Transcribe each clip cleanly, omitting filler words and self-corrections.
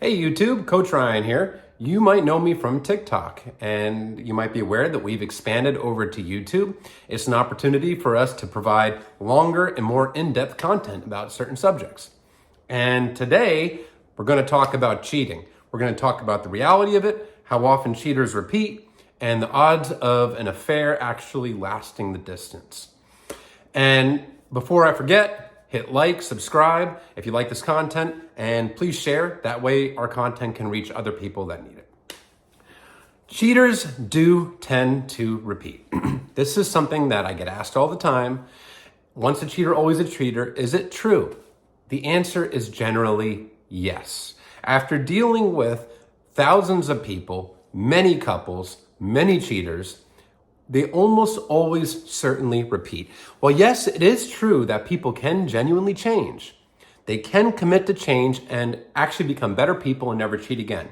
Hey YouTube, Coach Ryan here. You might know me from TikTok, and you might be aware that we've expanded over to YouTube. It's an opportunity for us to provide longer and more in-depth content about certain subjects. And today, we're going to talk about cheating. We're going to talk about the reality of it, how often cheaters repeat, and the odds of an affair actually lasting the distance. And before I forget, hit like, subscribe if you like this content, and please share. That way our content can reach other people that need it. Cheaters do tend to repeat. This is something that I get asked all the time. Once a cheater, always a cheater. Is it true? The answer is generally yes. After dealing with thousands of people, many couples, many cheaters, they almost always certainly repeat. Well, yes, it is true that people can genuinely change. They can commit to change and actually become better people and never cheat again.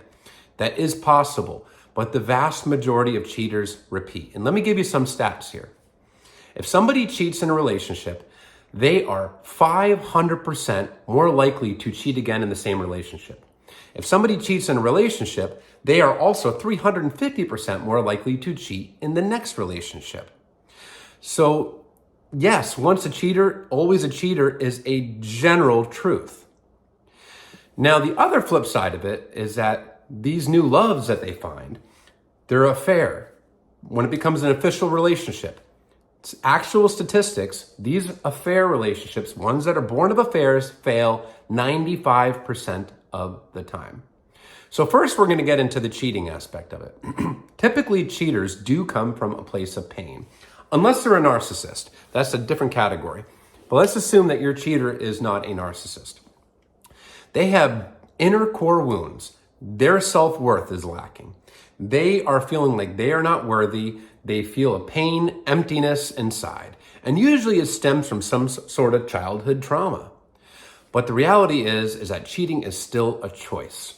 That is possible, but the vast majority of cheaters repeat. And let me give you some stats here. If somebody cheats in a relationship, they are 500% more likely to cheat again in the same relationship. If somebody cheats in a relationship, they are also 350% more likely to cheat in the next relationship. So yes, once a cheater, always a cheater is a general truth. Now, the other flip side of it is that these new loves that they find, their affair, when it becomes an official relationship, it's actual statistics, these affair relationships, ones that are born of affairs, fail 95% of the time. So first, we're going to get into the cheating aspect of it. Typically, cheaters do come from a place of pain, unless they're a narcissist. That's a different category. But let's assume that your cheater is not a narcissist. They have inner core wounds. Their self-worth is lacking. They are feeling like they are not worthy. They feel a pain, emptiness inside. And usually it stems from some sort of childhood trauma. But the reality is that cheating is still a choice.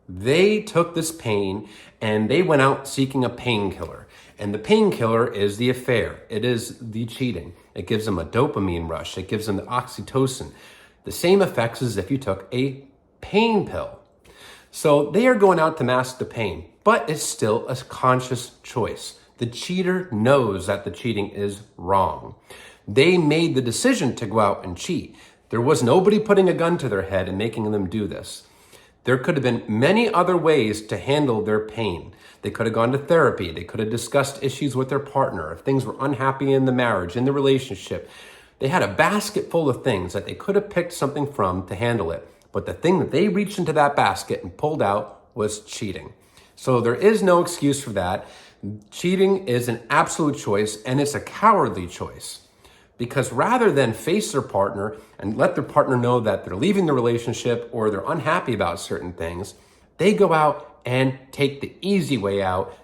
They took this pain and they went out seeking a painkiller. And the painkiller is the affair. It is the cheating. It gives them a dopamine rush. It gives them the oxytocin. The same effects as if you took a pain pill. So they are going out to mask the pain, but it's still a conscious choice. The cheater knows that the cheating is wrong. They made the decision to go out and cheat. There was nobody putting a gun to their head and making them do this. There could have been many other ways to handle their pain. They could have gone to therapy. They could have discussed issues with their partner. If things were unhappy in the marriage, in the relationship, they had a basket full of things that they could have picked something from to handle it. But the thing that they reached into that basket and pulled out was cheating. So there is no excuse for that. Cheating is an absolute choice, and it's a cowardly choice. Because rather than face their partner and let their partner know that they're leaving the relationship or they're unhappy about certain things, they go out and take the easy way out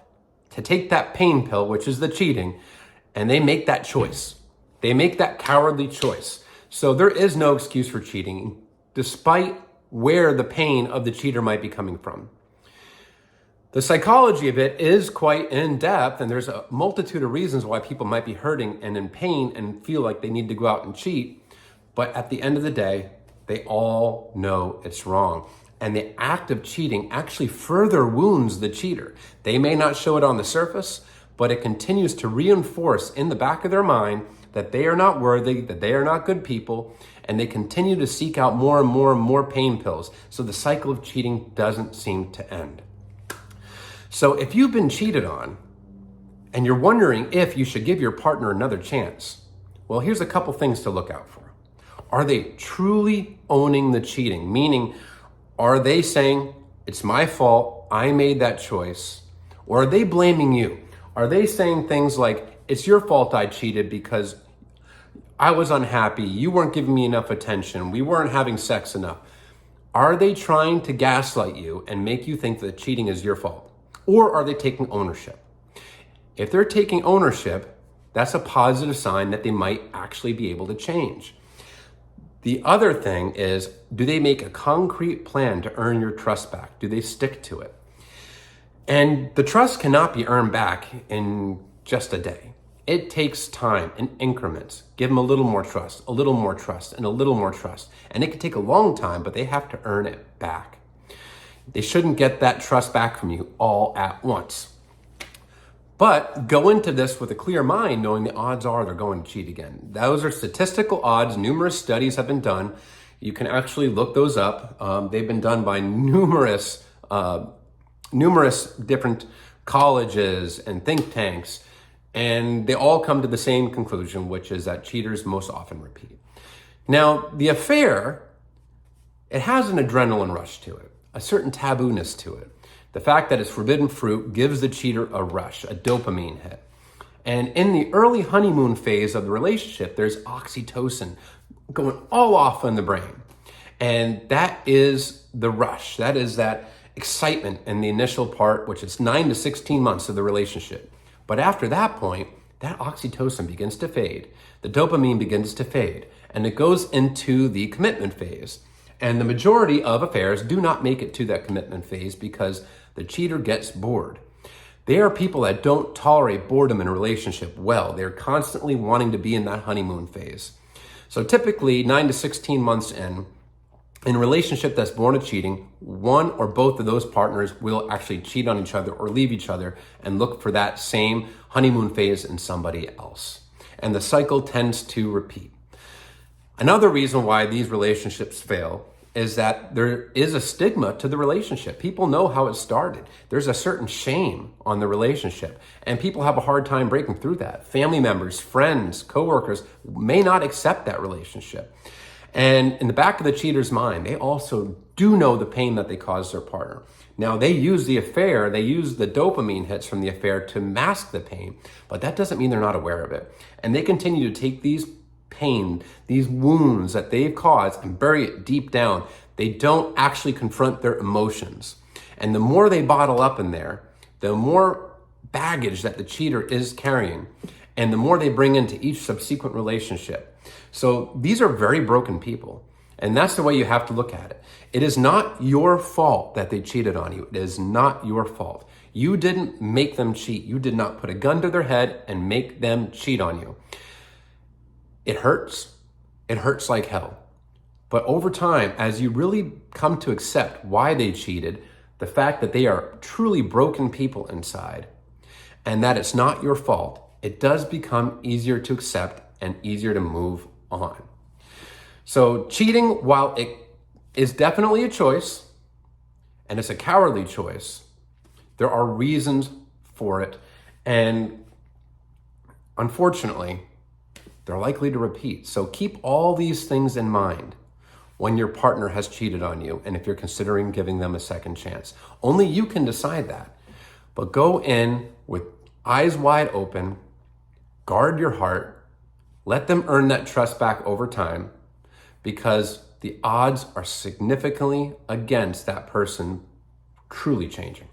to take that pain pill, which is the cheating, and they make that choice. They make that cowardly choice. So there is no excuse for cheating, despite where the pain of the cheater might be coming from. The psychology of it is quite in-depth, and there's a multitude of reasons why people might be hurting and in pain and feel like they need to go out and cheat. But at the end of the day, they all know it's wrong. And the act of cheating actually further wounds the cheater. They may not show it on the surface, but it continues to reinforce in the back of their mind that they are not worthy, that they are not good people, and they continue to seek out more and more and more pain pills. So the cycle of cheating doesn't seem to end. So if you've been cheated on and you're wondering if you should give your partner another chance, well, here's a couple things to look out for. Are they truly owning the cheating? Meaning, are they saying, it's my fault, I made that choice? Or are they blaming you? Are they saying things like, it's your fault I cheated because I was unhappy, you weren't giving me enough attention, we weren't having sex enough? Are they trying to gaslight you and make you think that cheating is your fault? Or are they taking ownership? If they're taking ownership, that's a positive sign that they might actually be able to change. The other thing is, do they make a concrete plan to earn your trust back? Do they stick to it? And the trust cannot be earned back in just a day. It takes time in increments. Give them a little more trust, a little more trust, and a little more trust. And it can take a long time, but they have to earn it back. They shouldn't get that trust back from you all at once. But go into this with a clear mind, knowing the odds are they're going to cheat again. Those are statistical odds. Numerous studies have been done. You can actually look those up. They've been done by numerous different colleges and think tanks, and they all come to the same conclusion, which is that cheaters most often repeat. Now, the affair, it has an adrenaline rush to it, a certain taboo-ness to it. The fact that it's forbidden fruit gives the cheater a rush, a dopamine hit. And in the early honeymoon phase of the relationship, there's oxytocin going all off in the brain. And that is the rush. That is that excitement in the initial part, which is 9 to 16 months of the relationship. But after that point, that oxytocin begins to fade. The dopamine begins to fade. And it goes into the commitment phase. And the majority of affairs do not make it to that commitment phase because the cheater gets bored. They are people that don't tolerate boredom in a relationship well. They're constantly wanting to be in that honeymoon phase. So typically 9 to 16 months in a relationship that's born of cheating, one or both of those partners will actually cheat on each other or leave each other and look for that same honeymoon phase in somebody else. And the cycle tends to repeat. Another reason why these relationships fail is that there is a stigma to the relationship. People know how it started. There's a certain shame on the relationship, and people have a hard time breaking through that. Family members, friends, coworkers may not accept that relationship. And in the back of the cheater's mind, they also do know the pain that they caused their partner. Now, they use the affair, they use the dopamine hits from the affair to mask the pain, but that doesn't mean they're not aware of it. And they continue to take these pain, these wounds that they've caused and bury it deep down. They don't actually confront their emotions. And the more they bottle up in there, the more baggage that the cheater is carrying, and the more they bring into each subsequent relationship. So these are very broken people. And that's the way you have to look at it. It is not your fault that they cheated on you. It is not your fault. You didn't make them cheat. You did not put a gun to their head and make them cheat on you. It hurts. It hurts like hell. But over time, as you really come to accept why they cheated, the fact that they are truly broken people inside, and that it's not your fault, it does become easier to accept and easier to move on. So cheating, while it is definitely a choice, and it's a cowardly choice, there are reasons for it. And unfortunately, they're likely to repeat. So keep all these things in mind when your partner has cheated on you and if you're considering giving them a second chance. Only you can decide that. But go in with eyes wide open, guard your heart, let them earn that trust back over time, because the odds are significantly against that person truly changing.